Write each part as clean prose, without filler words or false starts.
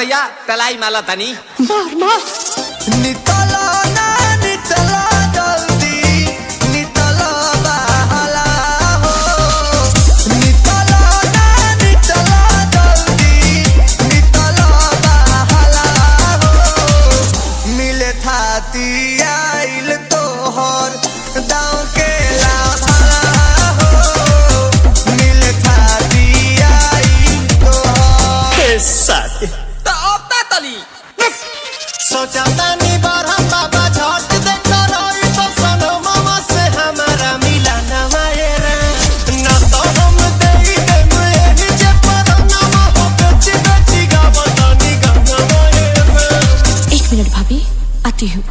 भैया तलाई माला तनी मार मार नितला ना नितला जल्दी नितला बहला हो नितला ना नितला जल्दी नितला बहला हो मिले थाती आइल तोहर दाव के लाभला हो मिले थाती आइल तोहर साथी तो अब तली सोचा तानी बारह बाबा झट देखो रोई तो सनो मामा से हमारा मिला ना मायरा ना तो हम देई देम एही जे परनामा हो बेची बेची गावतानी गाना मायरा। 1 मिनट भाभी आती हूँ।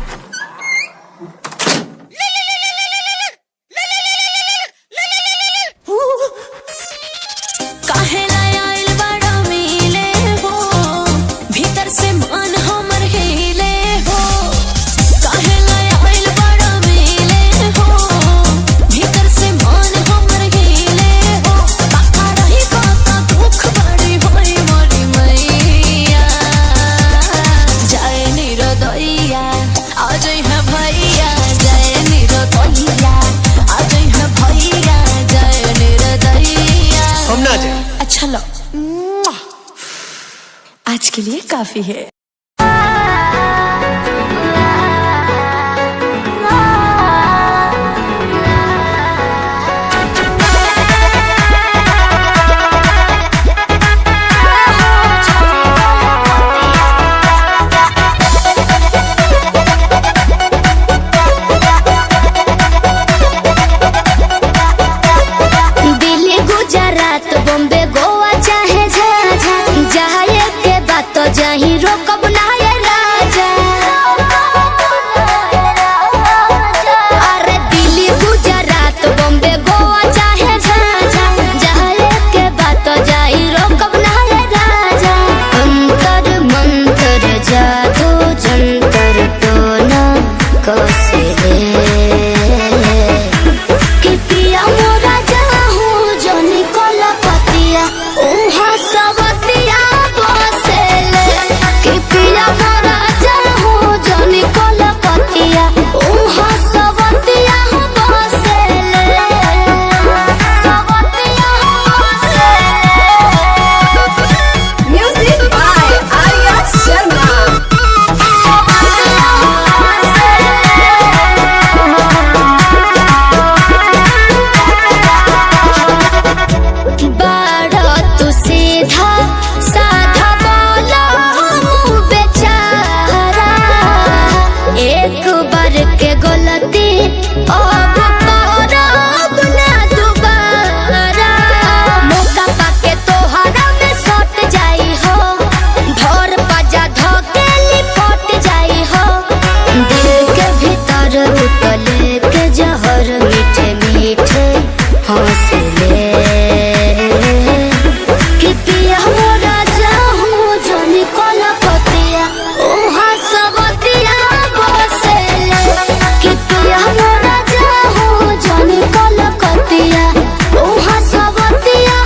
अच्छा लो आज के लिए काफी है। जाही रोकब ना ये राजा अरे दिल्ली गुजरात बॉम्बे गोवा चाहे झाझा जाए के बात जाही रोकब ना ये राजा अंतर मंतर जादू जंतर टोना कसे कि पिया मोरा जाहू जो निकल पतिया उहा सबतिया पिया मोरा जाहू जो निकल पतिया उहा सबतिया बसेले सबतिया बसेले म्यूजिक बाय आर्या शर्मा सबतिया बसेले बाड़ा तू सीधा साधा एक बार के गलती अब करब ना दोबारा मौका पाके तोहरा में सट जाई हो भोर पजा धके लिपट जाई हो दिल के भीतर उतले के जहर मीठे मीठे हौसले कि पिया मोरा जाहू जो निकल पतिया उहा सबतिया कि पिया मोरा जाहू जो निकल पतिया उहा सबतिया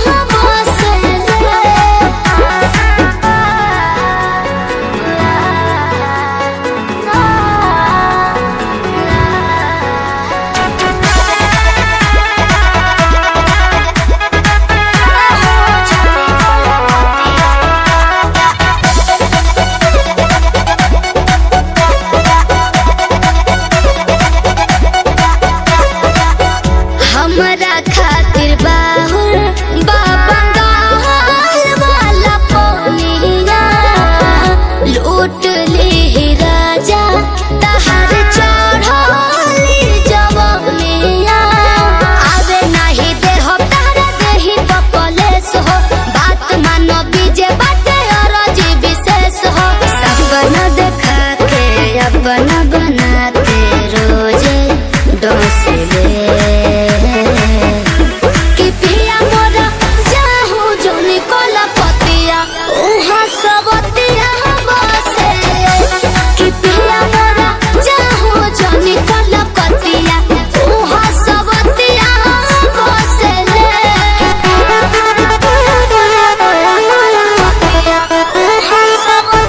हमरा खातिर बाहुर बाबा गाल वाला पोनिया लूट ली राजा तहर चढ़ली जवानिया आवे नहीं दे हो तारा देही पकलेस हो बात मानो बीजे बाटे और जी विशेष हो सपना देखा के अपना बनाते रोजे डोसले कि पिया मोरा जाहू जो निकल पतिया उहा सबतिया बसेले कि पिया मोरा जाहू जो निकल पतिया उहा सबतिया बसेले उहा सब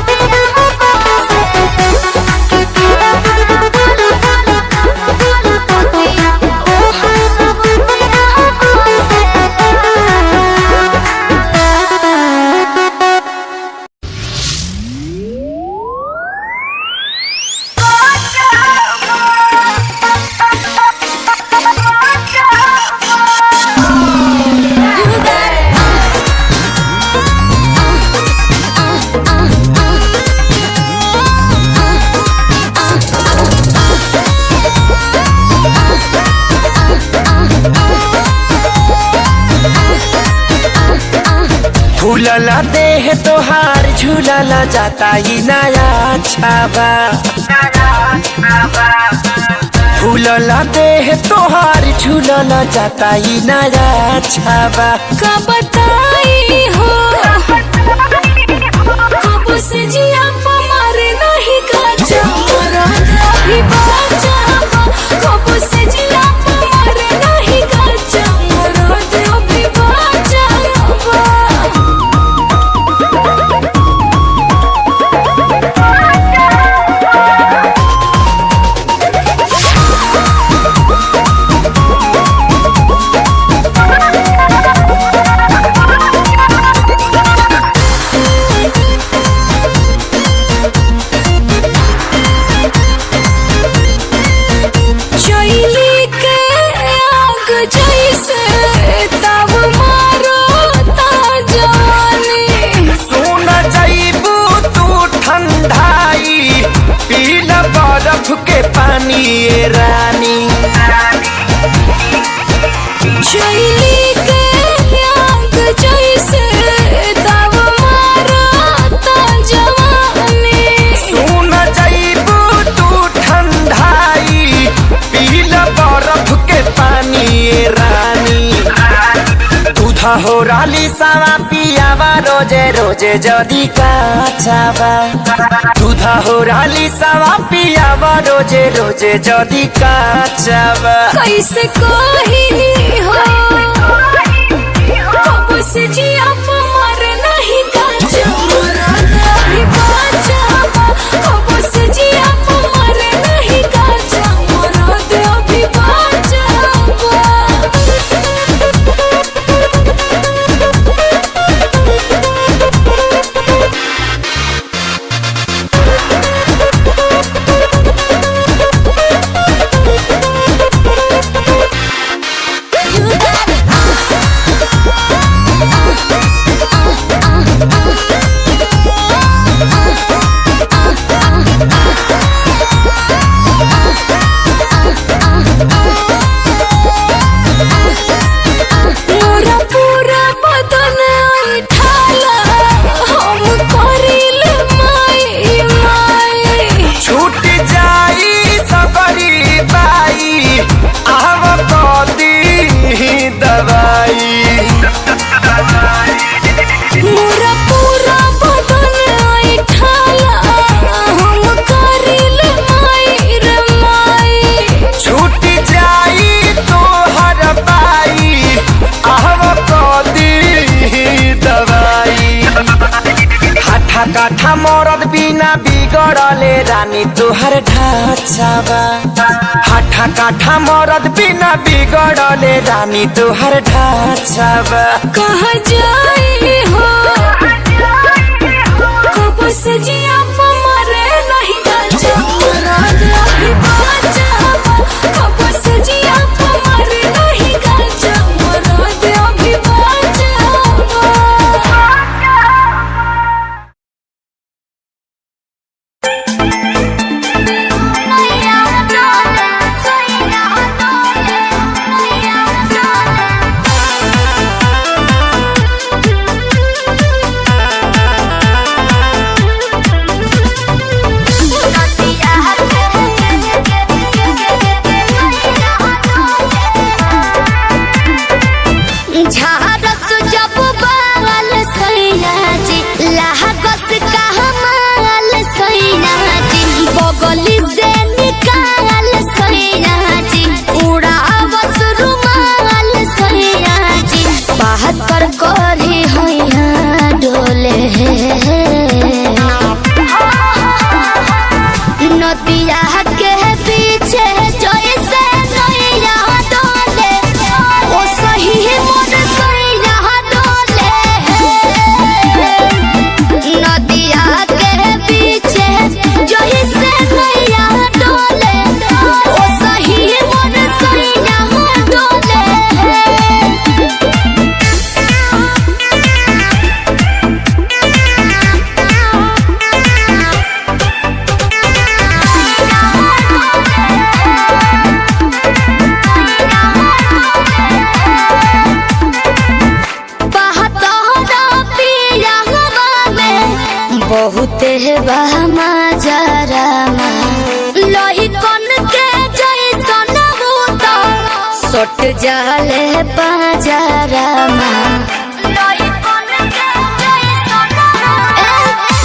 फूलला देह तोहार झूलला जाता ही नया छावा फूलला देह तोहार झूलला जाता ही नया छावा का बताई हो कब से जिया मारे नहीं काचा अभी बाचा कब से जिया मारे नहीं काचा अभी बाचा के पानी ये रानी चैली के आग जैसे दब मारता जवानी सुन जाइबू तू ठंडाई पीला बर्फ के पानी ये रानी दूधा हो राली सावा पियावा रोजे रोजे जदी काचावा दूधा हो राली सावा पियावा रोजे रोजे जदी काचावा कैसे कही हो कब से जिया मारे नहीं काचा अभी बाचा कब से जिया मारे नहीं काचा अभी बाचा काठा मरद बिना बिगड़ले रानी तोहर ढांचावा हाठा काठा मरद बिना बिगड़ले रानी तोहर ढांचावा कहाँ जाई हो कब से जिया मारे नहीं काचा अभी बाचा कब से जिया मारे नहीं काचा अभी बाचा सट जाले बाजारामा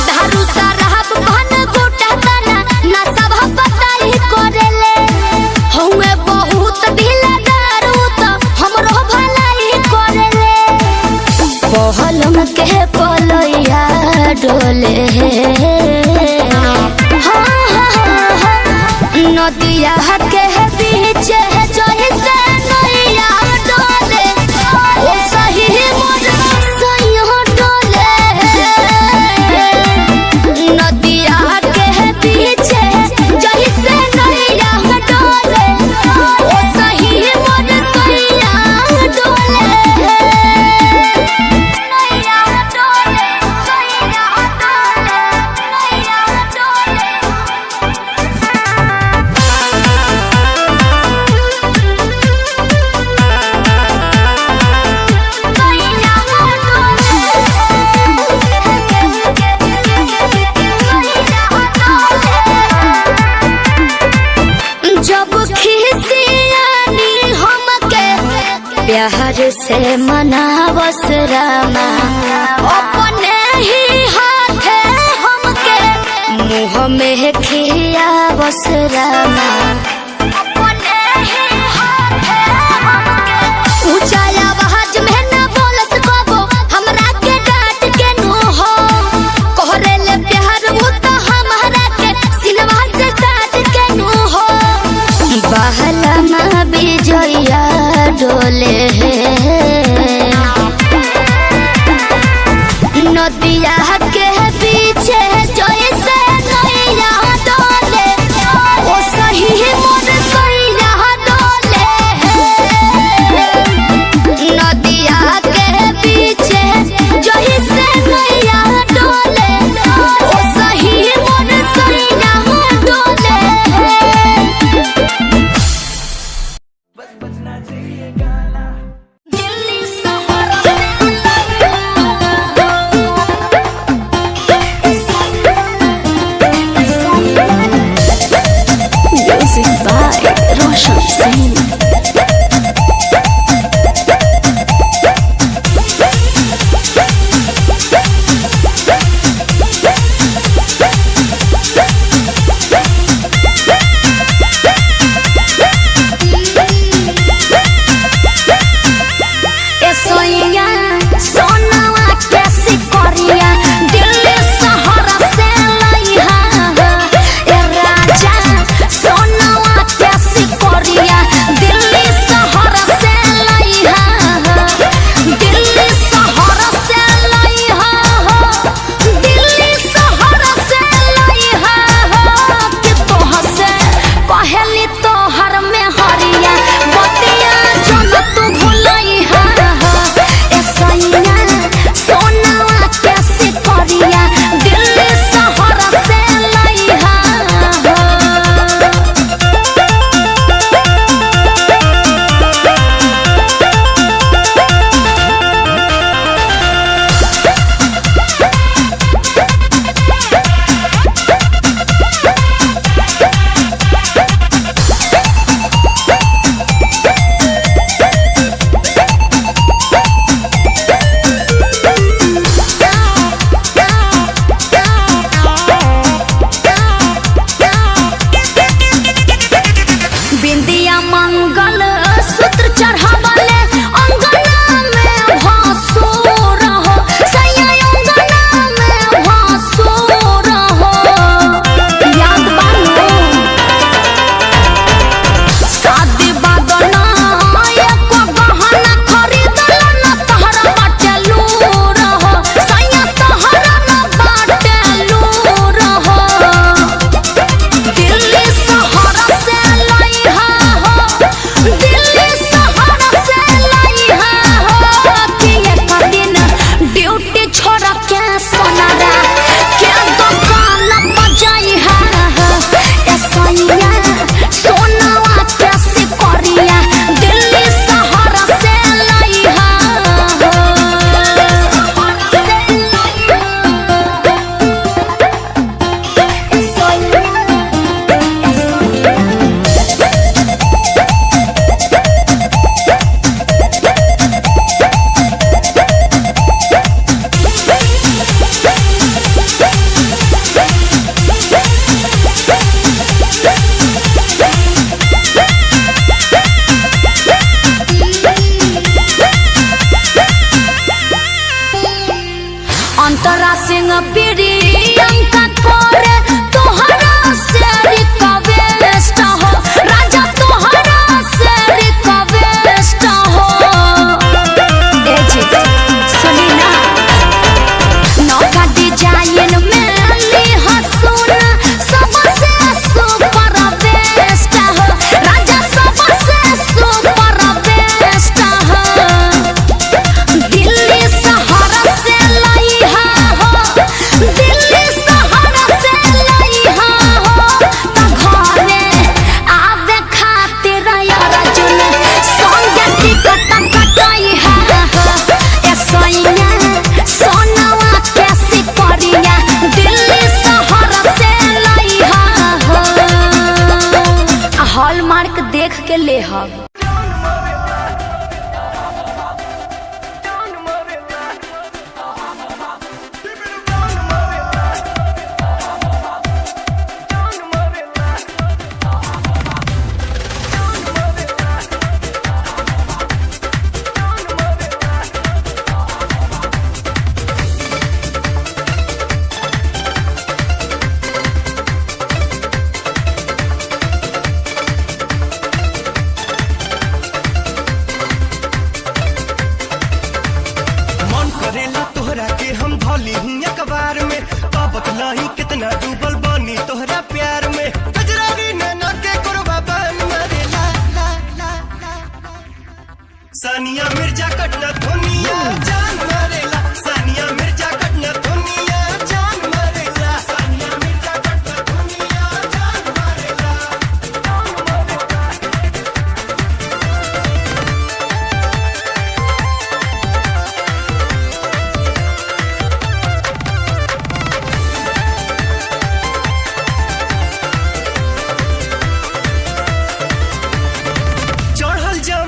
धारू साराब भन गोटा तना ना सब बताई करेले हउए बहुत ढीला दारू तो हमरो भलाई करेले पहलम के पलैया डोले नदिया के बीच जैसे नैया डोले ओ सही मोर सैया डोले नदिया के बीच जैसे नैया डोले ओ सही मोर सैया डोले नैया डोले सैया डोले नैया डोले जब खिसियानी हमके प्यार से मनावस रामा अपने ही हाथे हमके मुँह में खियावस रामा अपने ही हाथे हमके ऊंचा आवाज में न बोलस कबो हमरा के डांट के नु हो कहरेले प्यार वो तो हमरा के सिनवा से साथ के नु हो बहला माँ बिजया डोले नदिया के पीछे जैसे नैया डोले ओ सही मोर सैया डोले नदिया के पीछे जैसे नैया डोले ओ सही मोर सैया डोले दिल्ली शहर Music by Roshan Singh. सोइया सोनावा कैसी करिया दिल्ली शहर से लइहा ए राजा सोनावा कैसी करिया दिल्ली हम। अखबार में पापत नहीं कितना डूबल बानी तोहरा प्यार में गजरारी नैना के कुर्बा बन मरे ला ला ला ला सानिया मिर्जा कटना दुनिया जान मरेला सानिया मिर्जा कटना दुनिया जान मरेला सानिया मिर्जा कटना दुनिया जान मरेला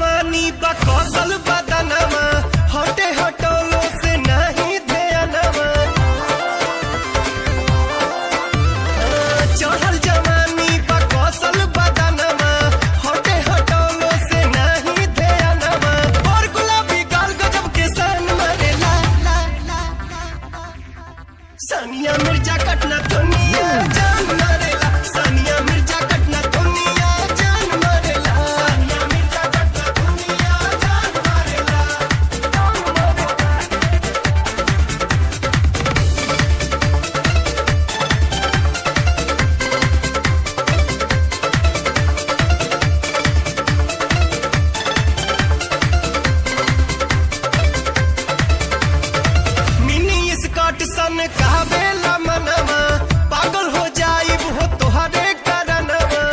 कौशल बदनमा हटे हटोलो से नहीं ध्यानमा चढ़ल जवानी बा कौशल बदनमा हटे हटोलो से नहीं ध्यानमा और गुलाबी गाल गजब के सन मरे ला ला ला सानिया मिर्जा कटना दुनिया जान मरेला सानिया मिर्जा कटना दुनिया जान मरेला सानिया मिर्जा कटना दुनिया सन कहबेला मनवा पागल हो जाइब हो तोहरे करनवा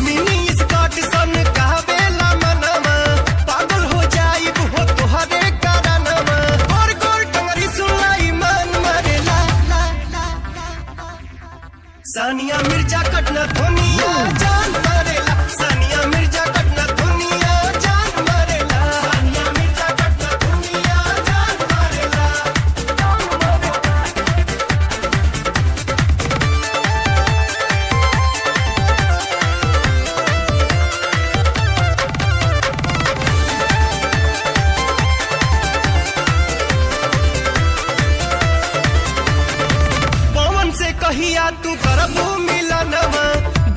मिनी स्कर्ट सन कहबेला मनवा पागल हो जाइब हो तोहरे करनवा और गोर टंगरी सुनाई मन मरे ला ला ला सानिया मिर्जा कटना दुनिया जान मरेला सानिया मिर्जा कटना दुनिया जान मरेला सानिया मिर्जा कटना दुनिया जान मरेला पवन से कहिया तू करबू मिलनवा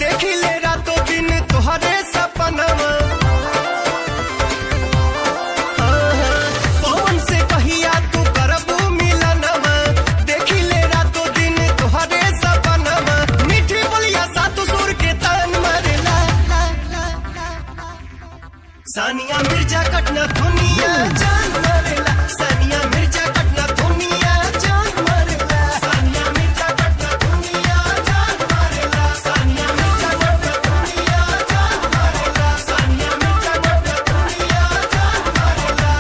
देखी ले रातों दिन तोहरे सपनवा पवन से कहिया तू करबू मिलनवा देखी ले रातों दिन तोहरे सपनवा मीठी बोलिया सातु सुर के तान मरे ला ला ला ला सानिया मिर्जा कटना दुनिया जान मरेला सानिया मिर्जा कटना दुनिया जान मरेला सानिया मिर्जा कटना दुनिया जान मरेला सानिया मिर्जा कटना दुनिया जान मरेला सानिया मिर्जा कटना दुनिया जान मरेला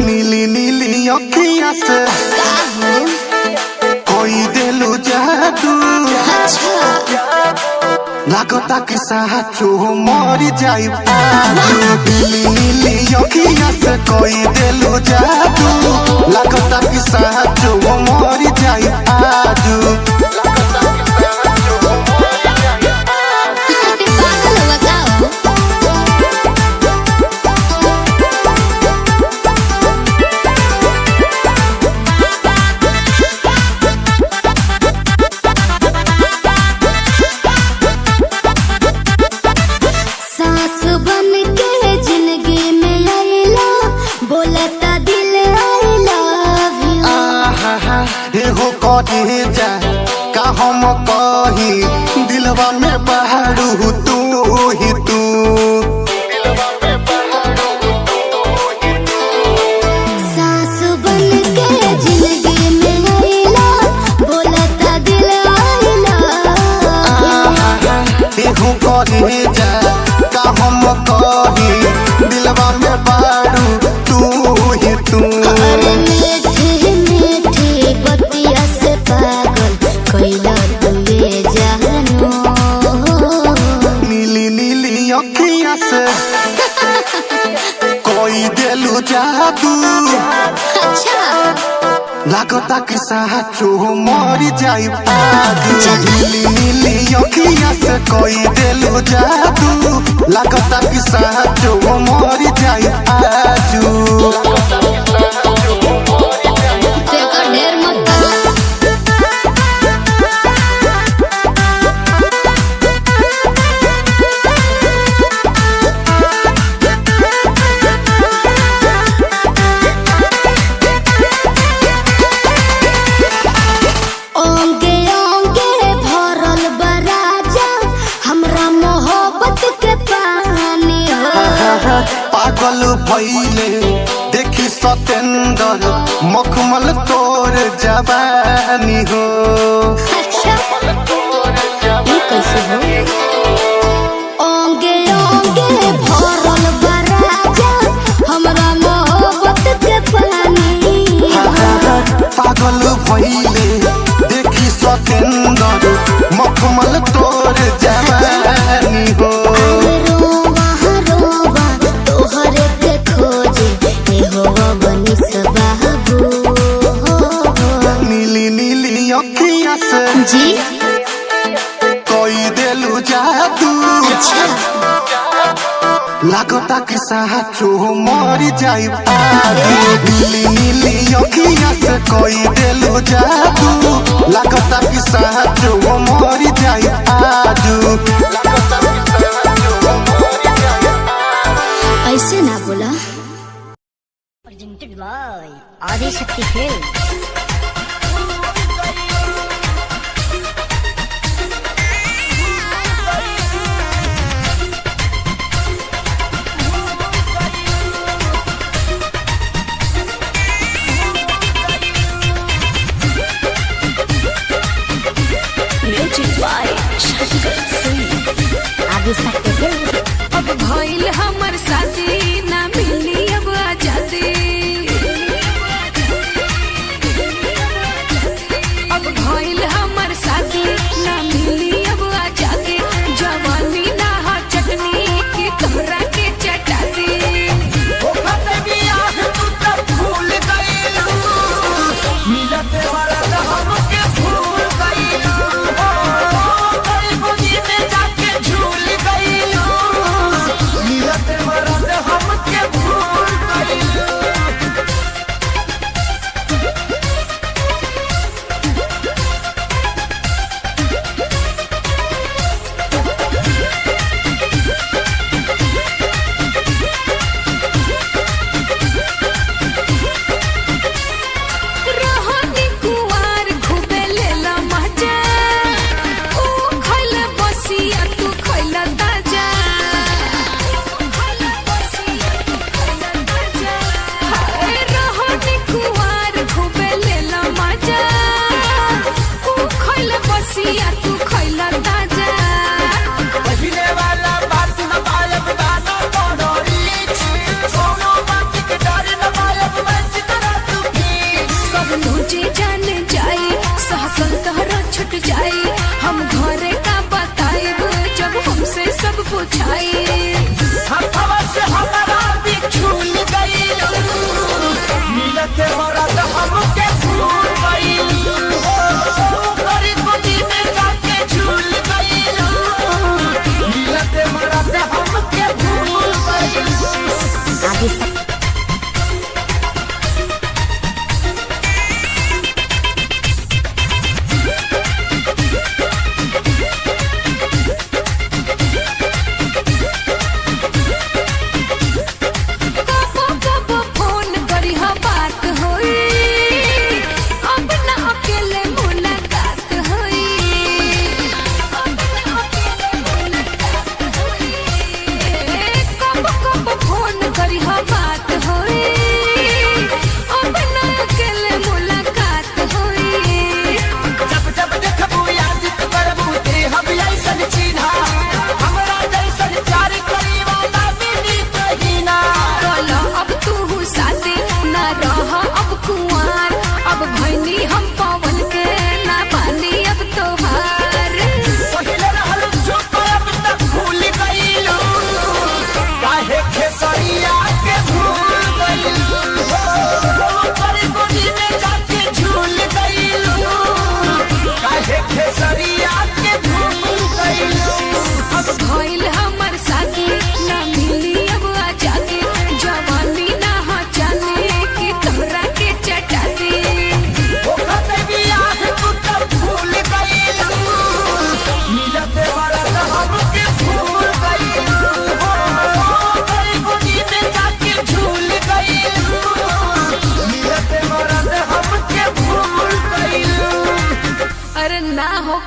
नीली नीली अखियाँ से कोई दिलु जादू लागता कि साचो मरी जाई नीली नीली अखियाँ से कोई दिलु जादू लागता कि साचो मरी जाई आजू पागल हो बताओ करे जा का हम कही दिलवा में बहारू तू ही तू। सास बन के जिंदगी में आइला बोलता दिल आइला। देहू करे जा का हम कही दिलवा में बहारू तू ही तू। अरे मीठी मीठी बतिया से पागल कैला तुवे जानू। नीली नीली अखियां से कोई दिलू जादू। अच्छा लागता कि साचो मरी जाई पादू। नीली नीली अखियां से कोई दिलू जादू। लागता कि साचो मरी जाई आजू। देखो ढेर मत ओंगे ओंगे भरल बराजा हमरा मोहब्बत के पानी हो। पागल भइले देखी सतेंद्र मखमल तोर जवानी हो। अच्छा ये कैसे हो? ओंगे ओंगे भरल बराजा हमरा मोहब्बत के पानी हो। पागल भइले देखी सतेंद्र मखमल तोर जवानी हो। रोवा रोवा तोहरे के खोजे ए हो बनी सबाबू। नीली नीली अखियां से जी कोई दिलू जादू। अच्छा लागता कि साचो मरी जाई पादू। नीली नीली अखियां से कोई दिलू जादू। लागता कि साचो मरी जाई आजू। ऐसे ना बोला। Presented by Adi Shakti Films. Music by Shankar Singh. Adi Shakti Films. अब भइल हमर शादी ना मिली अब आजादी। अब भइल हमर शादी ना मिली अब आजादी। जवानी ना हा चटनी की तोहरा के चटाती। झूल गई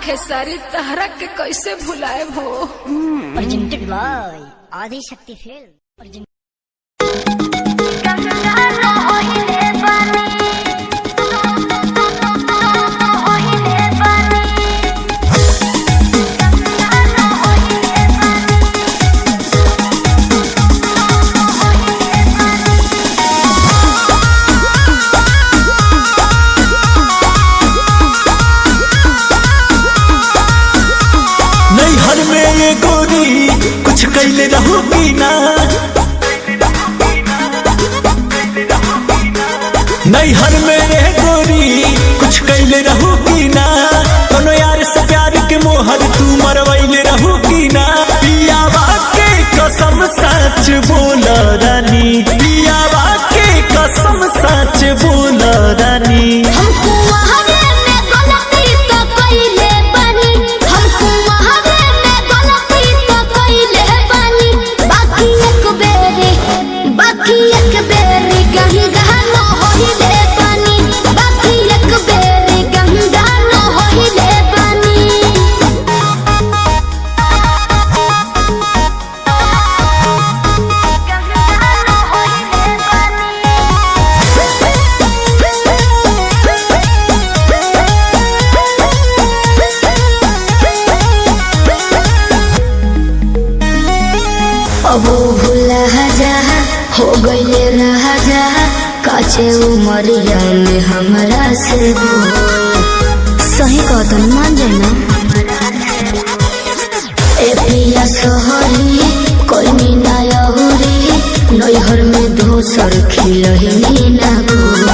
खेसारी तहरा के कैसे भुलाए हो। प्रेजेंटेड बाय आदि शक्ति फिल्म। नैहर में ये गोरी कुछ कैले रहोगी ना, नैहर में ये गोरी कुछ कैले रहोगी ना, कोनो यार से प्यार के मोहर तू मरवैले रहोगी ना। पियावा के कसम सच बोल रानी, पियावा के कसम सच बोल रानी। हमको वहावे में गलती तो कइले बानी, हमको वहावे में गलती तो कइले बानी। बाकी एक बेरी गंगा न होइले बानी, बाकी एक बेरी गंगा न होइले बानी। अब भूला जा हो गईले राजा, काचे उमरिया में हमरा से बोल। सही कदम मान जाना ए पिया सोहरी कोई मीना यहुरी, नैहर में दोसर खिलही ना गोल।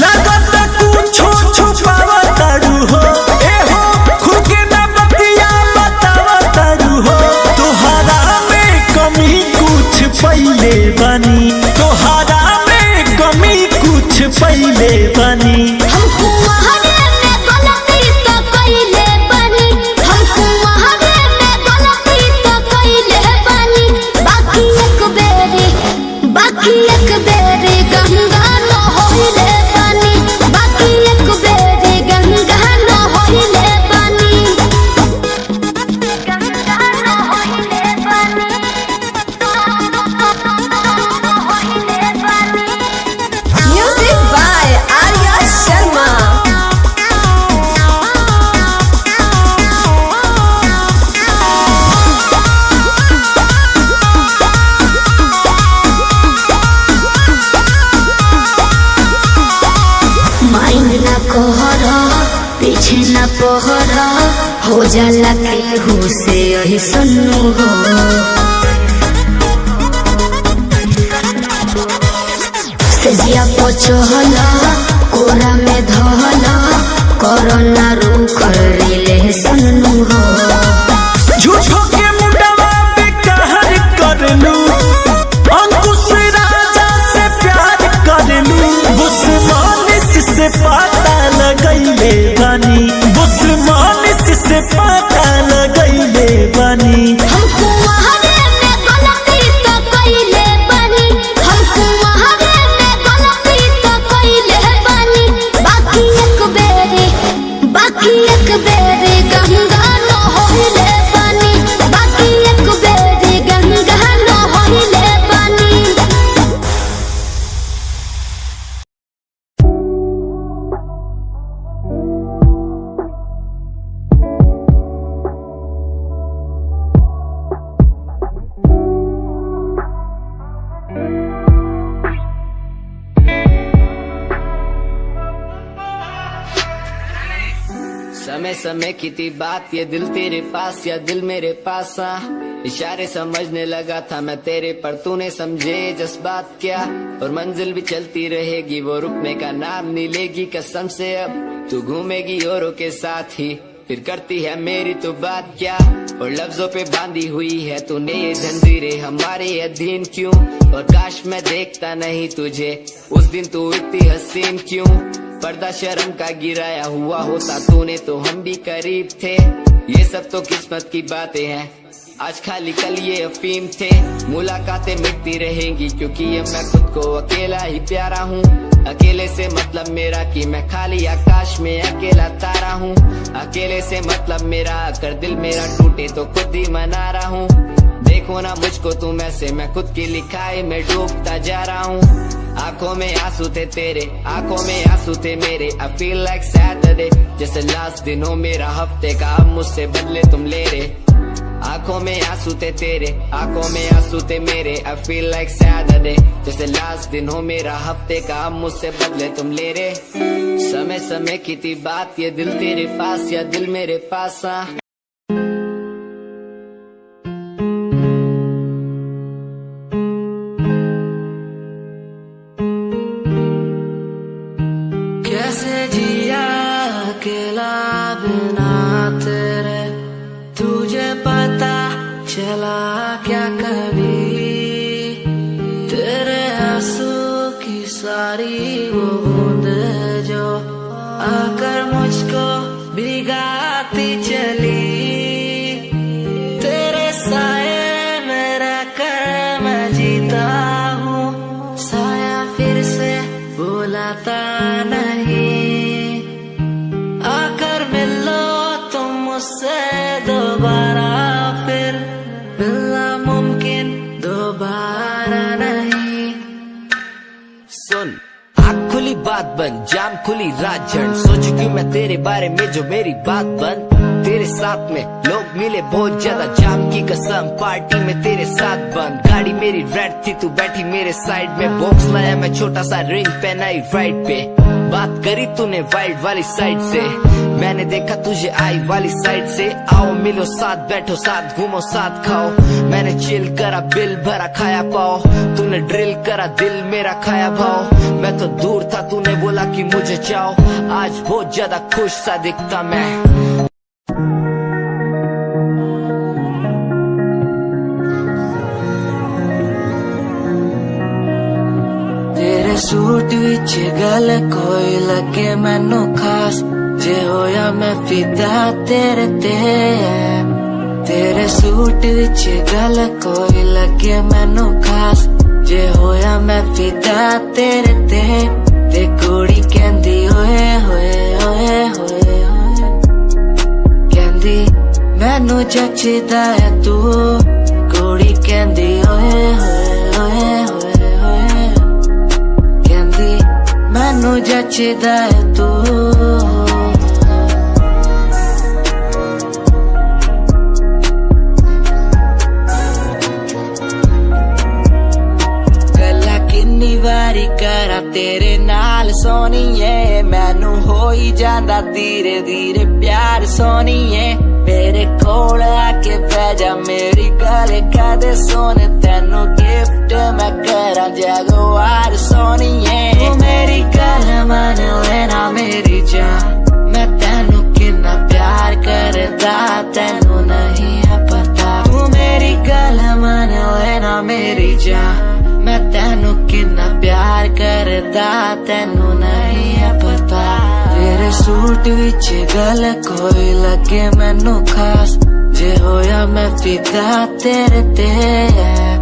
लगत कुछो छुपावा तारू हो, ए हो खुद के ना बतिया बतावा तारू हो। तोहरा में कमी कुछ पहिले बनी, तोहरा में कमी कुछ पहिले बनी। हमको वहावे में गलती तो कइले बानी, हमको वहावे में गलती तो कइले बानी। बाकी एक बेरी गंगा न होइले बानी, बाकी एक बेरी गंगा न होइले बानी। गंगा न होइले बानी, होइले बानी। Music by Arya Sharma. Mind ना कहरा पीछे ना पहरा, हो जाला केहू से यही सुनू हो। सेजिया पचहला कोरा में धहला, कोरोना रुक रिले सुनू हो। झूठो के मुंडवा पे कहर कर लू, अंकुश राजा से प्यार कर लू। बुस्मानिस से पता लगैले बानी, बुस्मानिस से पता लगैले बानी। हमको वहावे में गलती तो कइले बानी, हमको वहावे में गलती तो कइले बानी। बाकी एक बेरी गंगा न होइले बानी, बाकी एक बेरी गंगा न होइले बानी। समय समय की थी बात, ये दिल तेरे पास या दिल मेरे पास। इशारे समझने लगा था मैं तेरे, पर तूने समझे जज्बात क्या। और मंजिल भी चलती रहेगी, वो रुकने का नाम नहीं लेगी कसम से। अब तू घूमेगी औरों के साथ ही, फिर करती है मेरी तो बात क्या। और लफ्जों पे बांधी हुई है तूने ये जंजीरें, हमारे अधीन क्यों। और काश मैं देखता नहीं तुझे उस दिन, तू इतनी हसीन क्यों। पर्दा शर्म का गिराया हुआ होता तूने तो हम भी करीब थे। ये सब तो किस्मत की बातें हैं, आज खाली कल ये अफीम थे, मुलाकातें मिटती रहेंगी क्योंकि ये मैं खुद को अकेला ही प्यारा हूँ। अकेले से मतलब मेरा कि मैं खाली आकाश में अकेला तारा हूँ। अकेले से मतलब मेरा अगर दिल मेरा टूटे तो खुद ही मना रहा हूँ। देखो ना मुझको तुम ऐसे, मैं खुद की लिखाई में डूबता जा रहा हूँ। आंखों में आंसू थे तेरे, आंखों में आंसू थे मेरे। I feel like Saturday, जैसे लास्ट दिन हो मेरा हफ्ते का, अब मुझसे बदले तुम ले रहे। आंखों में आंसू थे तेरे, आंखों में आंसू थे मेरे। I feel like Saturday, जैसे लास्ट दिन हो मेरा हफ्ते का, अब मुझसे बदले तुम ले रहे। समय समय की थी बात, ये दिल तेरे पास या दिल मेरे पास। कैसे जिया अकेला बिना तेरे, तुझे पता चला क्या कभी? तेरे आंसू की सारी वो बूंद जो आकर मुझको भिगाती चली, तेरे साए में रहकर मैं जीता हूँ। साया फिर से बुलाता नहीं, आकर मिलो तुम मुझसे दोबारा, फिर मिलना मुमकिन दोबारा नहीं। सुन, आँख खुली बात बन, जाम खुली रात जन, सोचू क्यों मैं तेरे बारे में जो मेरी बात बन। तेरे साथ में लोग मिले बहुत ज्यादा, जाम की कसम पार्टी में तेरे साथ बंद। गाड़ी मेरी रेड थी, तू बैठी मेरे साइड में, बॉक्स लाया मैं छोटा सा, रिंग पहनाई राइट पे। बात करी तूने वाइड वाली साइड से, मैंने देखा तुझे आई वाली साइड से। आओ मिलो साथ, बैठो साथ, घूमो साथ, खाओ। मैंने चिल करा, बिल भरा, खाया पाओ। तूने ड्रिल करा, दिल मेरा खाया भाव। मैं तो दूर था, तूने बोला कि मुझे चाहो। आज बहुत ज्यादा खुश सा दिखता मैं। तेरे सूट विच गल कोई लगे मैनू खास, जे होया मैं फिदा तेरे ते। तेरे सूट विच गल कोई लगे मैनू खास, जे होया मैं फिदा तेरे ते। ते कुड़ी कहंदी ओए होए ओए होए ओए, कहंदी मैनू जचदा है तू। कुड़ी कहंदी ओए होए ओए होए ओए, कहंदी मैनू जचदा है तू। वारी करा तेरे नाल सोनीए, मैनू हो ही जांदा धीरे धीरे प्यार सोनीए। मेरे कोल आके पै जा, मेरी गल कदे सोने, तेनू गिफ्ट मैं करा जगवार सोनीए। तू मेरी गल मन लेना मेरी जान, मैं तेनू कितना प्यार करदा तेनू नहीं है पता। तू मेरी गल मन लेना मेरी जान, मैं तेनू कितना प्यार करदा तेनू नहीं है पता। तेरे सूट विच गल कोई लगे मैनू खास, जे होया मैं फिदा तेरे ते।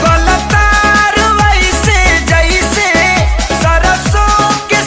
गलतार वैसे जैसे सरसों के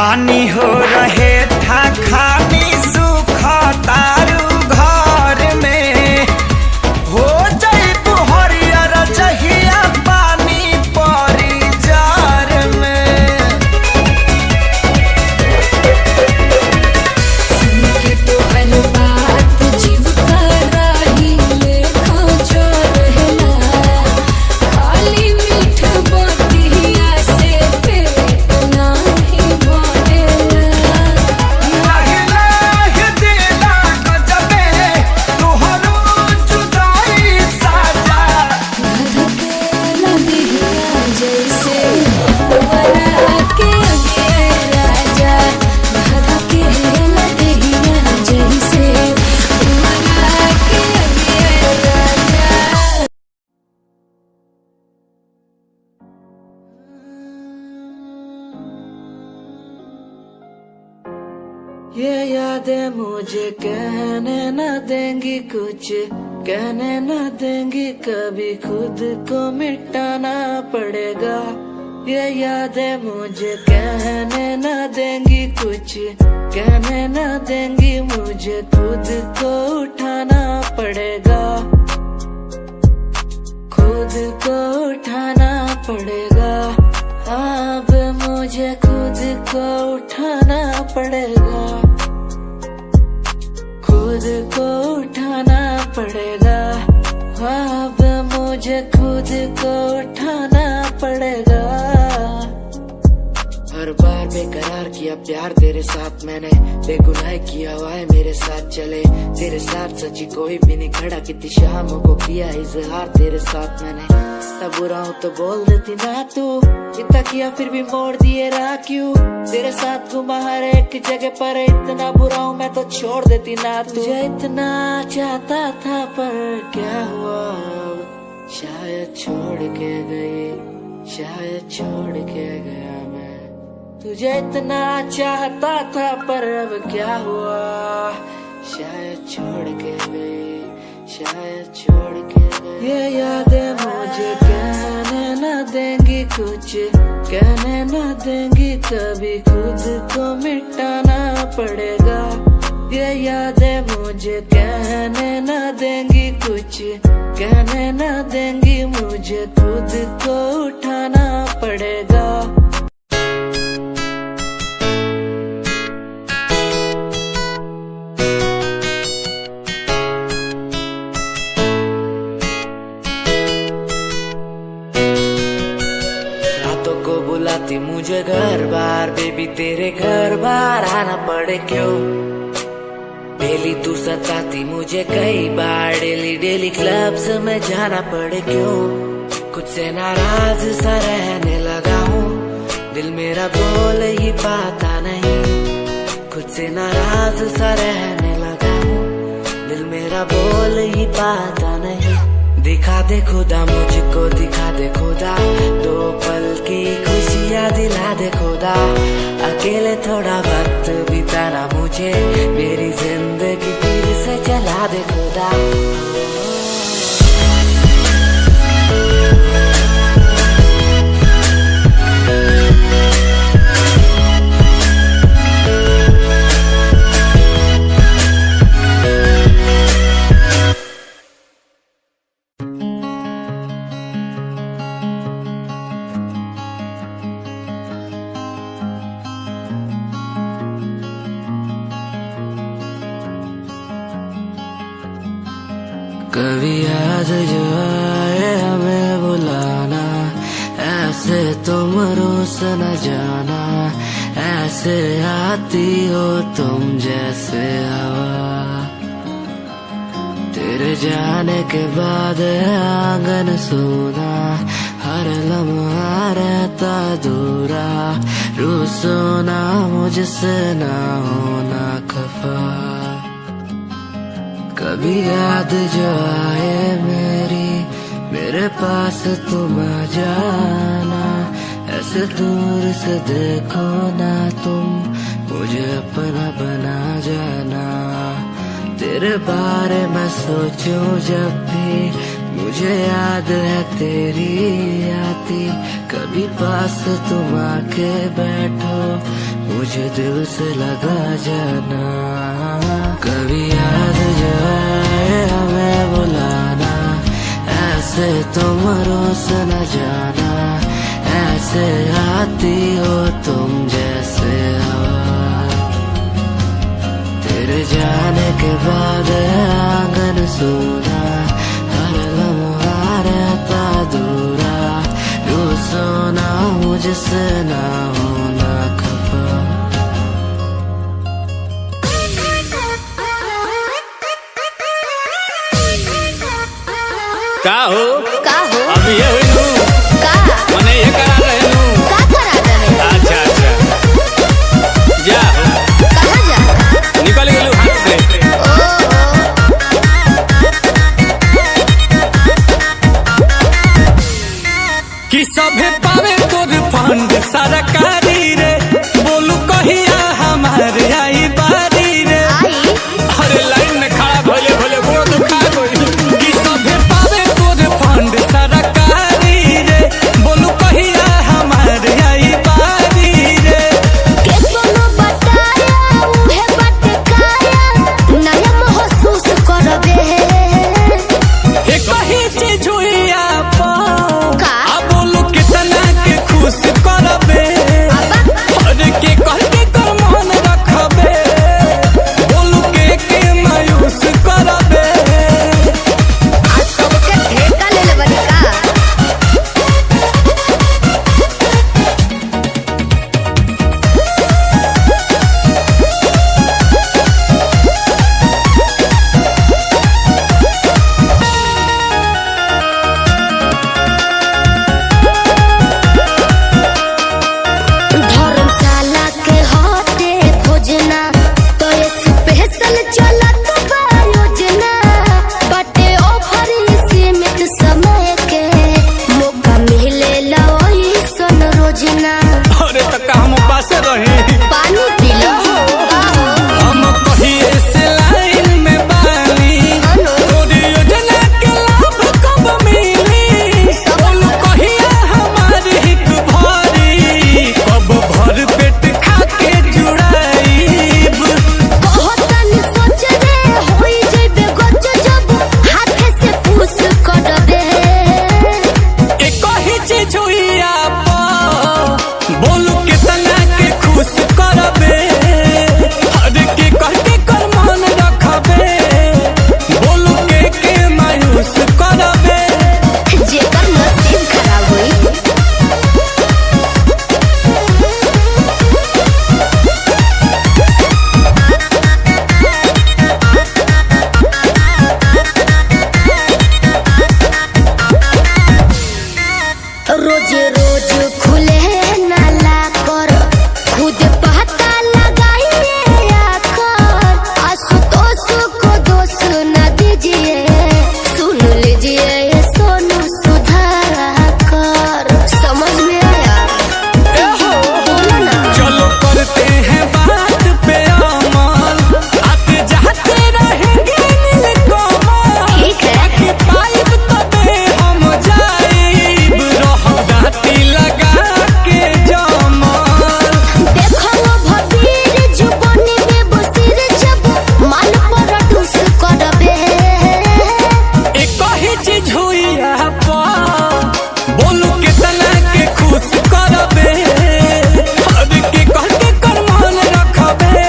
रानी हो रहे था खानी सुख तारू घर में हो जाई तू हरियर जहिया पानी परी जार में। सुन के तो हर बात जीव कर रही लेखा जो रहना खाली मीठ बतिया से पेट नाही भरेला। धधकेला दिहिया जैसे पुअरा के अगे राजा धधकेला दिहिया जैसे पुअरा के अगे राजा। ये यादें मुझे कहने न देंगी कुछ, कहने न देंगी कभी, खुद को मिटाना पड़ेगा। ये यादें मुझे कहने न देंगी कुछ, कहने न देंगी मुझे, खुद को उठाना पड़ेगा, खुद को उठाना पड़ेगा। अब मुझे खुद को उठाना पड़ेगा, खुद को उठाना पड़ेगा। अब मुझे खुद को उठाना पड़ेगा। हर बार बेकरार किया प्यार तेरे साथ मैंने, बेगुनाह किया हुआ मेरे साथ चले, तेरे साथ सच्ची कोई भी नहीं खड़ा, कितनी शामों को किया इजहार तेरे साथ मैंने। तब बुरा हूँ तो बोल देती ना तू, इतना किया फिर भी मोड़ दिए राह क्यों, तेरे साथ घुमा हर एक जगह पर, इतना बुरा हूँ मैं तो छोड़ देती ना तू। तुझे इतना चाहता था पर क्या हुआ, शायद छोड़ के गई, शायद छोड़ के गया मैं। तुझे इतना चाहता था पर अब क्या हुआ, शायद छोड़ के गई, शायद छोड़ के गई। ये यादें मुझे कहने न देंगी कुछ, कहने न देंगी कभी, खुद को मिटाना पड़ेगा। ये यादें मुझे कहने न देंगी कुछ, कहने न देंगी मुझे, खुद को उठाना पड़ेगा। बुलाती मुझे घर बार, बेबी तेरे घर बार आना पड़े क्यों, डेली तू सताती मुझे कई बार, डेली डेली क्लब्स में जाना पड़े क्यों, खुद से नाराज सा रहने लगा हूँ, दिल मेरा बोल ही पाता नहीं, खुद से नाराज सा रहने लगा हूँ, दिल मेरा बोल ही पाता नहीं। दिखा दे खुदा मुझको, दिखा दे खुदा, दो पल की खुशियाँ दिला दे खुदा, अकेले थोड़ा वक्त बिताना मुझे, मेरी जिंदगी फिर से चला दे खुदा। कभी याद जो आए हमें बुलाना, ऐसे तुम रोस न जाना, ऐसे आती हो तुम जैसे हवा, तेरे जाने के बाद आंगन सूना, हर लम्हा रहता दूरा, रूसो ना मुझसे ना होना खफा। कभी याद जो आए मेरी, मेरे पास तुम आ जाना, ऐसे दूर से देखो ना तुम, मुझे अपना बना जाना। तेरे बारे में सोचूं जब भी, मुझे याद है तेरी आती, कभी पास तुम आके बैठो, मुझे दिल से लगा जाना, कभी याद जाए हमें बुलाना, ऐसे तुम रोस न जाना, ऐसे आती हो तुम जैसे हवा। तेरे जाने के बाद आंगन सूना, हर लम्हा रहता दूरा, यूं सोना मुझसे ना होना खफा। का हो अब ये हुई नू मने ये करा रहे नू अच्छा अच्छा जा कहाँ जा निकल गेलू हाथ से। कि सभे पावे तोर फंड सरकारी रे, बोलू कहिया हमारे आई बारी रे। अरे लाइन में खड़ा भले भले गोड़ दुखा गई। कि सभे पावे तोर फंड सरकारी रे, बोलू कहिया हमारे आई बारी रे। केतनो बताया उहे बटकाया, नया महसूस करबे। हे कही चीज हुई आप का बोलू कितना के खुश करबे, और के कह के कर मन रखबे, बोलू के मायूस करबे। आज सबके ठेका ले लेबनी का। धर्मशाला के हटे खोजना, तो ये स्पेशल चलत बा योजना। बटे ऑफर सीमित समय के, मौका मिलेला ओइसन रोजना। अरे तक हम पास रहे पानी पी लो हम कहिए से लाइन में बानी, तोरी योजना के लाभ कब मिली, बोलू कहिया हमारी हित भरी, कब भर पेट खा के जुड़ाईब। कहतन सोच रे होई जइबे गच, जब हाथे से पूछ करबे। एक ही चीज हुई आप बोलू कितना के खुश करबे, हर के कह के कर मन रखबे, बोलू के मायूस करबे। जेकर नसीब खराब होई रोज रोज खुले नाला कर, खुद पता लगाइए आकर। आशुतोष को दोष न दीजिए, सुन लीजिए ये सोनू सुधाकर। समझ में आया बोलो ना। चलो करते हैं बात पे अमल, आते जाते रहेंगे नीलकमल। ठीक है। बाकी पाइप तबे हम जाइब, रहब दाती लगा के जमल। देखो भबीर जुबानी में बसीर, जब माल पर ठूस करबे। एक ही चीज हुई आप बोलू कितना के खुश करबे, हर के कह के कर मन रखबे,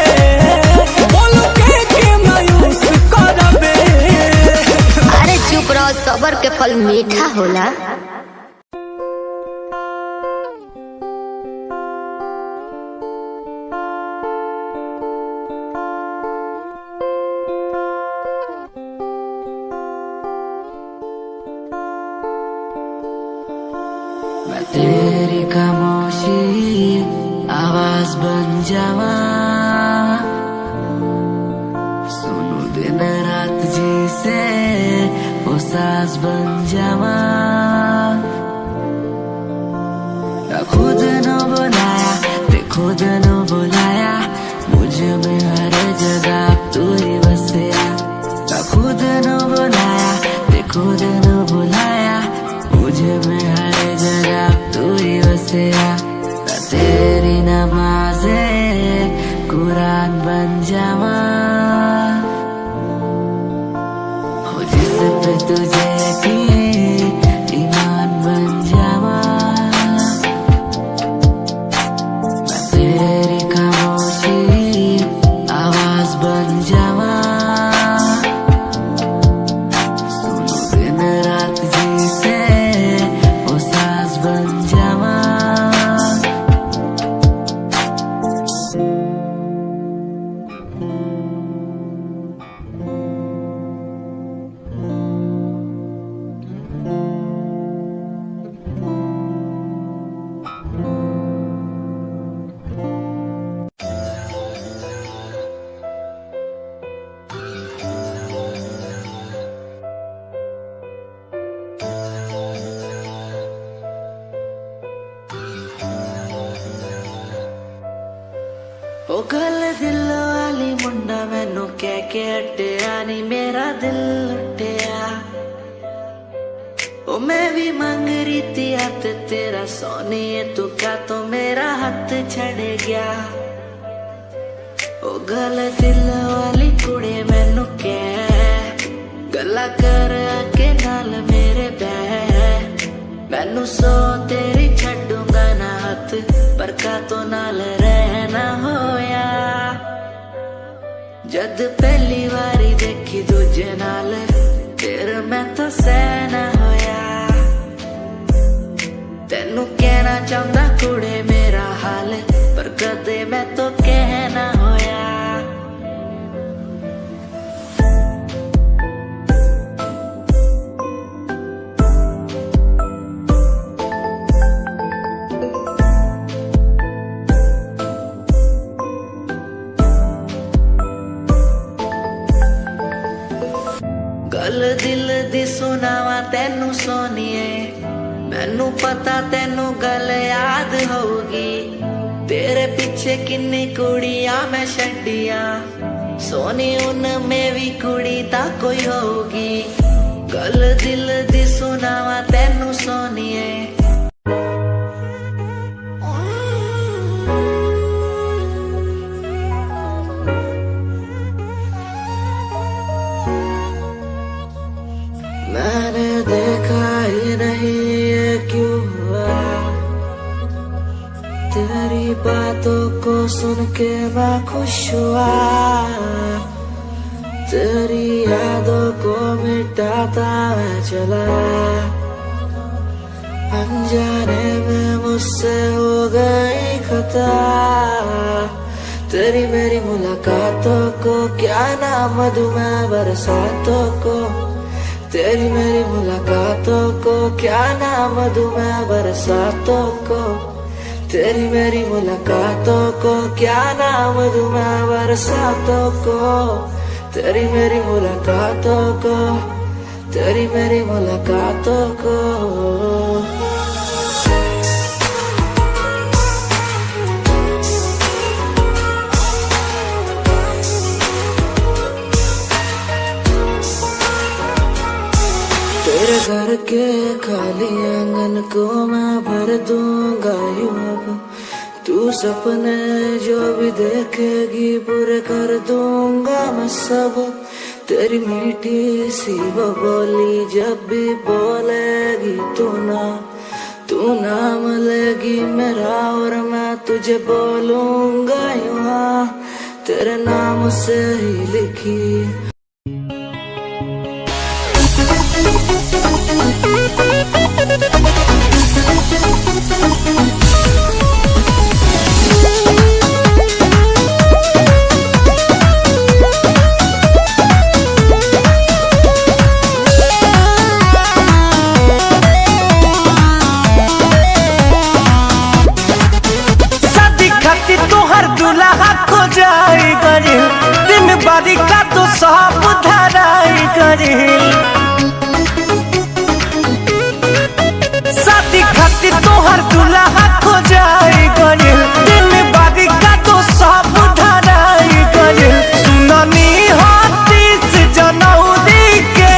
बोलू के मायूस करबे। अरे चुप रहो, सबर के फल मीठा होला। मैं तेरी खामोशी आवाज बन जावा, सुनू दिन रात जी से वो सास बन जावा। ना खुद न बुलाया ते खुद न बुलाया, मुझे में हर जगह तू ही बसया। ना खुद न बुलाया ते खुद न बुलाया, मुझे में हर जगह तू ही बसया। ना तेरी नमाज़ें जावा, हो जिद पे तुझे ईमान बन जावा, मैं तेरी खामोशी आवाज बन जावा, सुनो दिन रात जैसे वो साज बन जावा। ओ गल दिल वाली मुंडा मैनू कह के हटिया नी मेरा दिल लुटिया, ओ मैं भी मांग रही थी हाथ तेरा सोनिए, तू क्या तो मेरा हाथ छड़ गया। ओ गल दिल वाली कुड़े मैनू कह गला कर के नाल मेरे बह, मैनू सो तेरी छड़ूंगा ना हाथ पर का तो नाल रहना होया। जद पहली बारी देखी दूजे नाल फिर मैं तो सहना होया। तेनू कहना चाहता कुड़े मेरा हाल पर कदे मैं तो कहना होया। गल दिल दी सुनावा तेनू सोनिए, मैनू पता तेनू गल याद होगी, तेरे पीछे किन्नी कुड़ियां मैं छड्डियां, सोनी उनमें भी कुड़ी ता कोई होगी। गल दिल दी सुनावा तेनू सोनिए, मैंने देखा ही नहीं ये क्यों हुआ, तेरी बातों को सुन के मैं खुश हुआ, तेरी यादों को मिटाता मैं चला, अनजाने में मुझसे हो गई खता। तेरी मेरी मुलाकातों को क्या नाम दूं मैं बरसातों को, तेरी मेरी मुलाकातों को क्या नाम दूं मैं बरसातों को, तेरी मेरी मुलाकातों को क्या नाम दूं मैं बरसातों को, तेरी मेरी मुलाकातों को, तेरी मेरी मुलाकातों को। तेरे घर के खाली आंगन को मैं भर दूंगा यूं अब, तू सपने जो भी देखेगी पूरे कर दूंगा मैं सब। तेरी मीठी सी वो बोली जब भी बोलेगी तू नाम लेगी मेरा और मैं तुझे बोलूंगा यूं, तेरे नाम से ही लिखी। दिन बारी का तो सब धराई करिल, शादी खातिर तोहर दूल्हा खो जाई करिल, दिन बारी का तो सब धराई करिल। सुननी हाथीस जनौरी के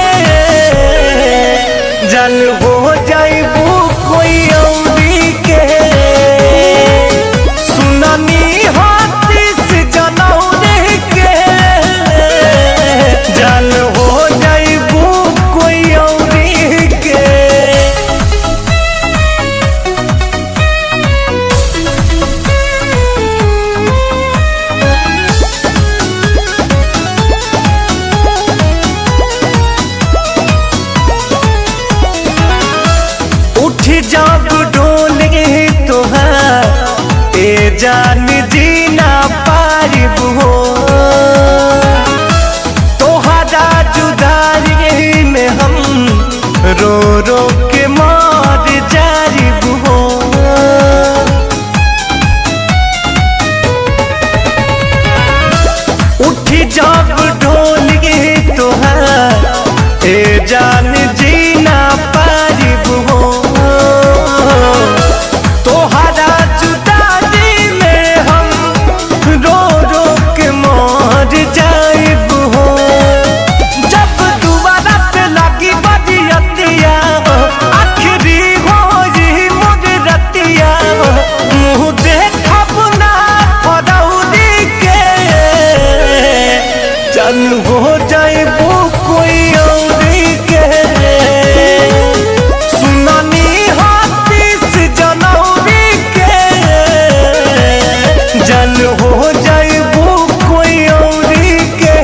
जल हो जाइबू कोई औरी के, सुननी हाथीस जनौरी के जान जीना पारिब हो तोहरा जुदाई में हम रो रो के मर जारिब हो उठी जब ढोली तोहार ए जान जीना पारिब हो तोहरा जुदाई में हम रो रो के मर जाइब हो जब दुबारा पे लगी बदियतिया आखिरी हो यही मोर रतिया मुँह देखब ना फरौरी के जन हो जाइबू कोई औरी के सुनानी हाथीस जनौरी के जन हो जाइबू कोई औरी के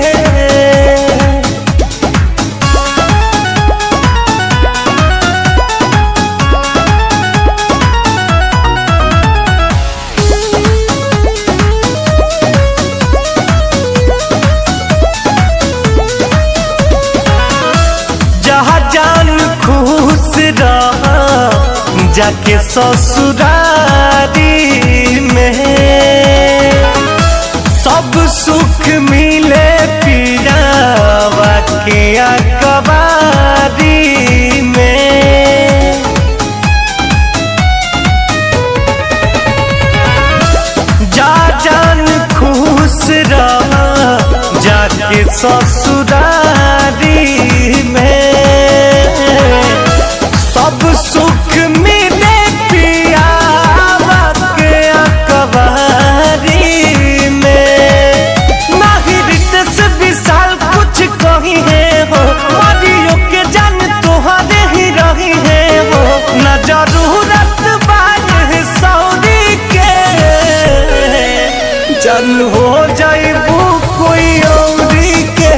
जहाँ जान खुश रहा जाके ससुरारी में सब सुख मिले पियावा के अकबारी में जा जान खुश रहा जाके ससुरारी में सब सुख मिले पियावा के अकबारी में नहीं रितेश विशाल कुछ कही है हो मरियो के जान तोहरे ही रही है हो न जरूरत बात सौरी के जन हो जाइबू कोई औरी के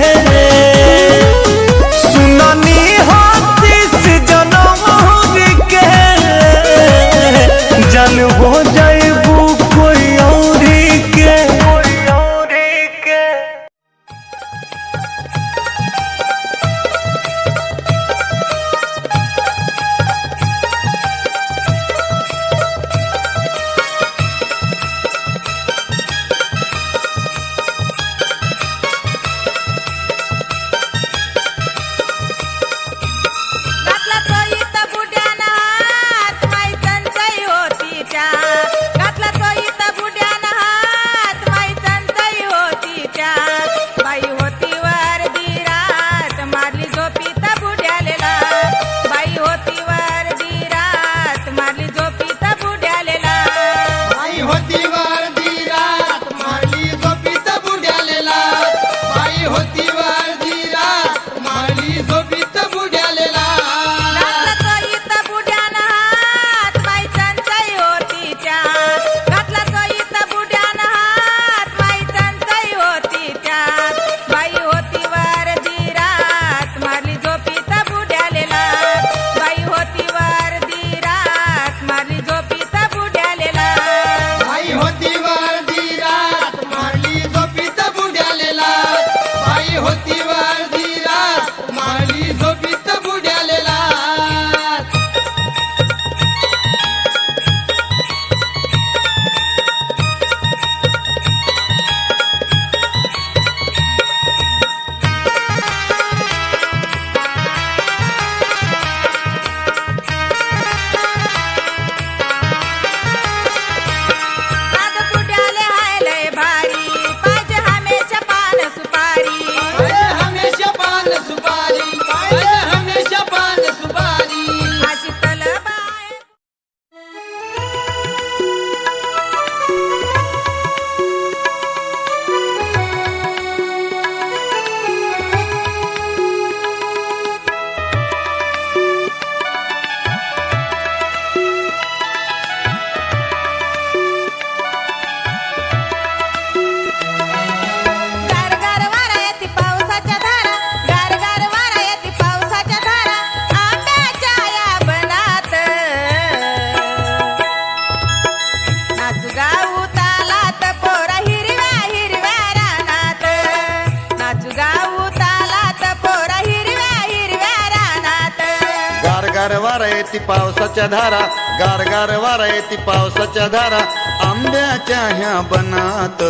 वारा येती पावसाच्या धारा, गार गार वारा येती पावसाच्या धारा, आंब्याच्या ह्या बनात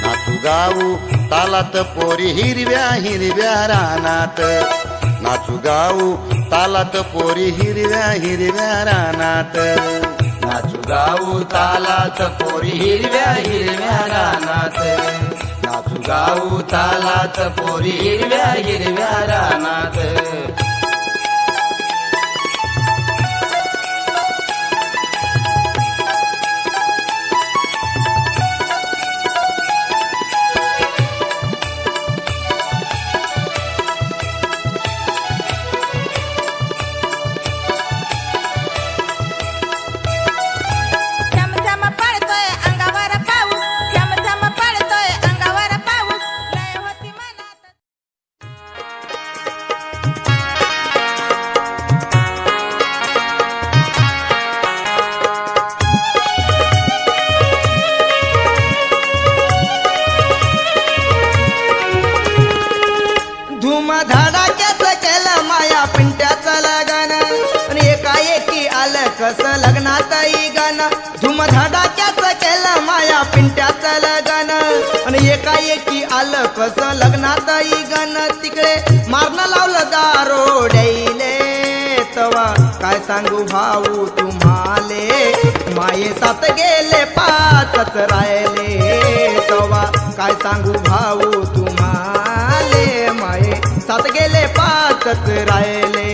नाचू गाऊ तालात पोरी हिरव्या हिरव्या रानात, नाचू गाऊ तालात पोरी हिरव्या हिरव्या रानात, नाचू गाऊ तालात पोरी हिरव्या हिरव्या रानात, नाचू गाऊ तालात पोरी हिरव्या हिरव्या रानात. धडाक्याचं केलं माया पिंट्याचं लगन, आणि एकाएकी आलं कसं लग्नातही गाणं. धूम धडाक्याचं केलं माया पिंट्याचं लगन, आणि एकाएकी आलं कसं लग्नातही गाणं. तिकडे मारणं लावलं दारोड्याईले, तवा काय सांगू भाऊ तुम्हाले, माये सात गेले पाचच राहिले. तवा काय सांगू भाऊ तुम्हाले, माये सात गेले पाचच राहिले.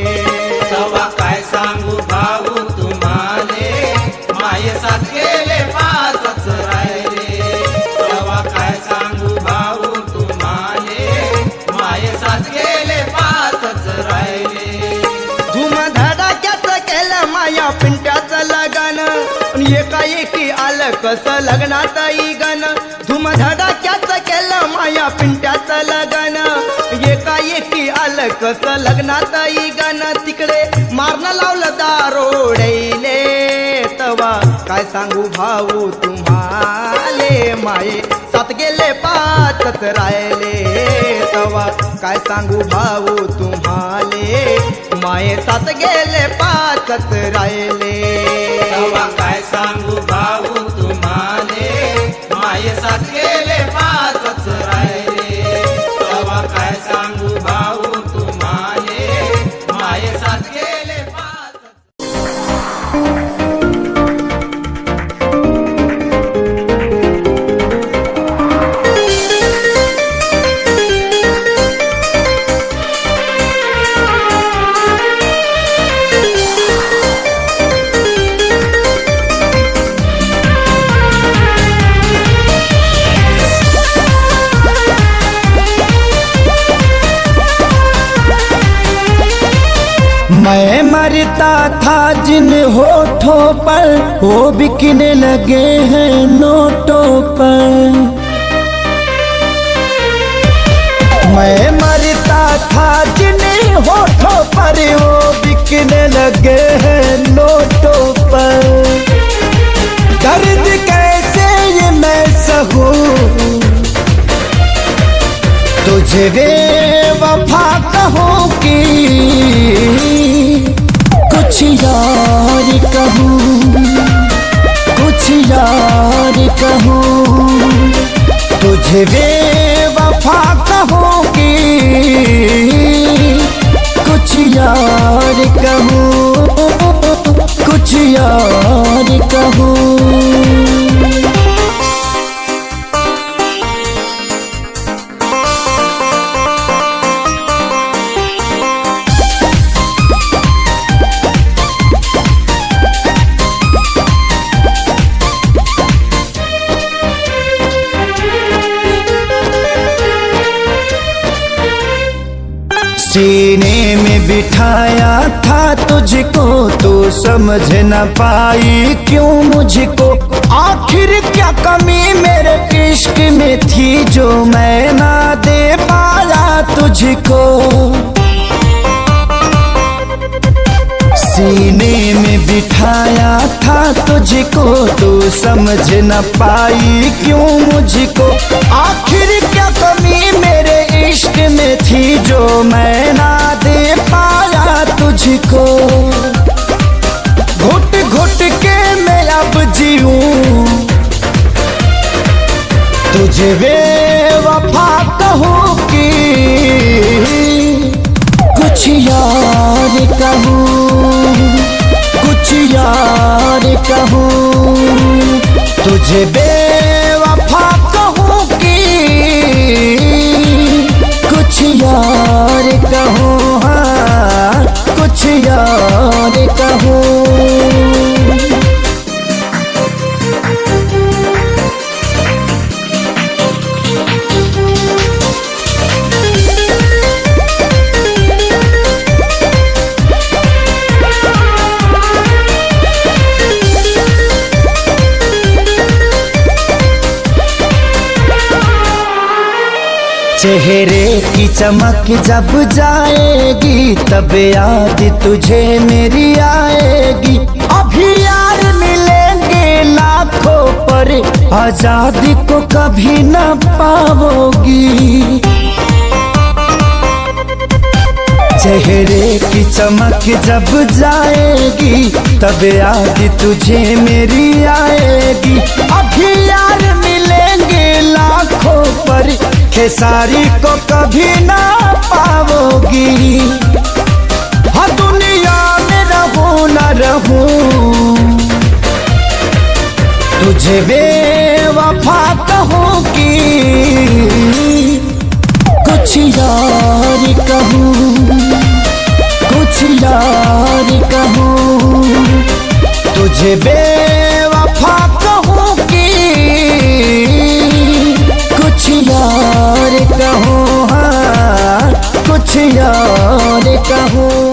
तवा काय सांगू भाऊ तुम्हाले, माये सात गेले पाचच राहिले. तवा काय सांगू भाऊ तुम्हाले, माये सात गेले पाचच राहिले. धूम धडाक्याचं केलं माया पिंट्याचं लगन, आणि एकाएकी आलं कसं लग्नातही गाणं. धूम धडाक्याचं केलं माया पिंट्याचं लगन, एकाएकी आलं कसं लग्नातही गाणं. तिकडे मारणं लावलं दारोड्याईले, तवा काय सांगू भाऊ तुम्हाले, माये सात गेले पाचच राहिले. तवा काय सांगू भाऊ तुम्हाले, माये सात गेले पाचच राहिले. तवा काय सांगू भाऊ तुम्हाले, माये सात गेले पाचच राहिले. तवा काय सांगू भाऊ तुम्हाले, माये सात गेले पाच. मैं मरता था जिन होठों पर, वो बिकने लगे हैं नोटों पर. मैं मरता था जिन होठों पर, वो बिकने लगे हैं नोटों पर. दर्द कैसे ये मैं सहूं, तुझे बेवफा कहूँ कि कुछ यार कहूँ, कुछ यार कहूँ. तुझे बेवफा कहूँ कि कुछ यार कहूँ, कुछ यार कहूँ. सीने में बिठाया था तुझको, तू समझ न पाई क्यों मुझको. आखिर क्या कमी मेरे इश्क में थी जो मैं ना दे पाया तुझको. सीने में बिठाया था तुझको, तू समझ न पाई क्यों मुझको. आखिर क्या कमी मेरे इश्क में थी जो मैं ना दे तुझे बेवफा कहूँ कि कुछ यार कहूँ, कुछ यार कहूँ, तुझे बेवफा कहूँ कि कुछ यार कहूँ, हाँ कुछ यार कहूँ। चेहरे की चमक जब जाएगी तब याद तुझे मेरी आएगी। अभी यार मिलेंगे लाखों पर आजादी को कभी न पाओगी। चेहरे की चमक जब जाएगी तब याद तुझे मेरी आएगी। अभी यार मिलेंगे लाखों पर खेसारी को कभी ना पाओगी। हाँ दुनिया में रहूं न रहूं तुझे बेवफा कहूँ कि कुछ यार कहूँ, कुछ यार कहूँ, तुझे बेवफा कहूँ कि कुछ यार कहूँ, हाँ कुछ यार कहूँ।